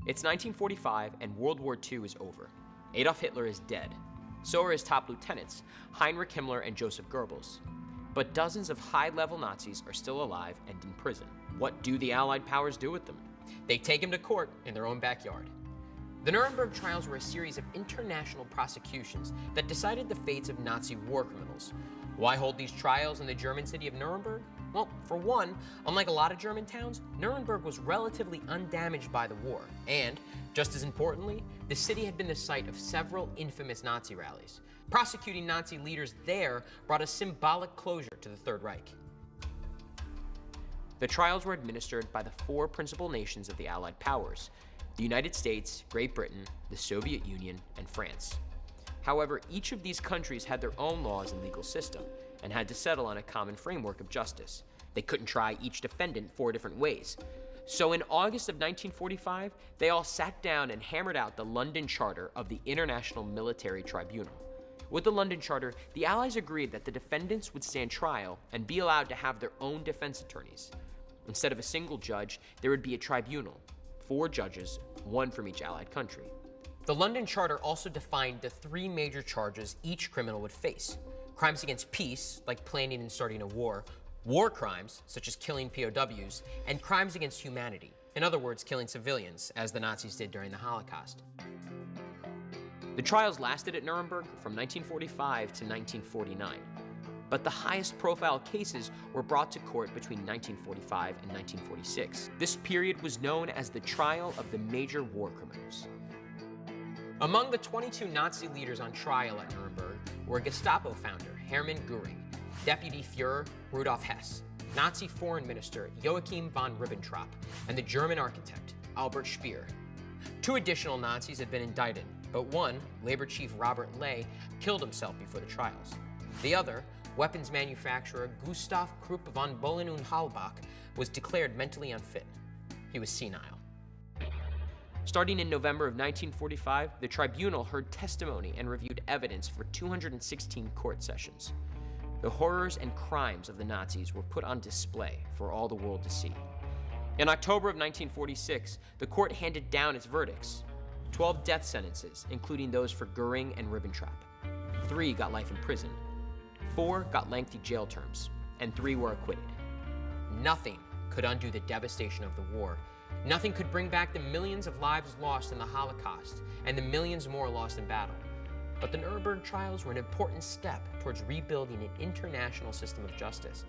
It's 1945 and World War II is over. Adolf Hitler is dead. So are his top lieutenants, Heinrich Himmler and Joseph Goebbels. But dozens of high-level Nazis are still alive and in prison. What do the Allied powers do with them? They take them to court in their own backyard. The Nuremberg Trials were a series of international prosecutions that decided the fates of Nazi war criminals. Why hold these trials in the German city of Nuremberg? Well, for one, unlike a lot of German towns, Nuremberg was relatively undamaged by the war, and, just as importantly, the city had been the site of several infamous Nazi rallies. Prosecuting Nazi leaders there brought a symbolic closure to the Third Reich. The trials were administered by the four principal nations of the Allied powers: the United States, Great Britain, the Soviet Union, and France. However, each of these countries had their own laws and legal system, and had to settle on a common framework of justice. They couldn't try each defendant four different ways. So in August of 1945, they all sat down and hammered out the London Charter of the International Military Tribunal. With the London Charter, the Allies agreed that the defendants would stand trial and be allowed to have their own defense attorneys. Instead of a single judge, there would be a tribunal, 4 judges, 1 from each Allied country. The London Charter also defined the 3 major charges each criminal would face: crimes against peace, like planning and starting a war crimes, such as killing POWs, and crimes against humanity, in other words, killing civilians, as the Nazis did during the Holocaust. The trials lasted at Nuremberg from 1945 to 1949, but the highest profile cases were brought to court between 1945 and 1946. This period was known as the trial of the major war criminals. Among the 22 Nazi leaders on trial at Nuremberg were Gestapo founder Hermann Göring, Deputy Führer Rudolf Hess, Nazi Foreign Minister Joachim von Ribbentrop, and the German architect Albert Speer. 2 additional Nazis had been indicted, but one, Labor Chief Robert Ley, killed himself before the trials. The other, weapons manufacturer Gustav Krupp von Bohlen und Halbach, was declared mentally unfit. He was senile. Starting in November of 1945, the tribunal heard testimony and reviewed evidence for 216 court sessions. The horrors and crimes of the Nazis were put on display for all the world to see. In October of 1946, the court handed down its verdicts: 12 death sentences, including those for Göring and Ribbentrop. 3 got life in prison, 4 got lengthy jail terms, and 3 were acquitted. Nothing could undo the devastation of the war. Nothing could bring back the millions of lives lost in the Holocaust and the millions more lost in battle. But the Nuremberg trials were an important step towards rebuilding an international system of justice.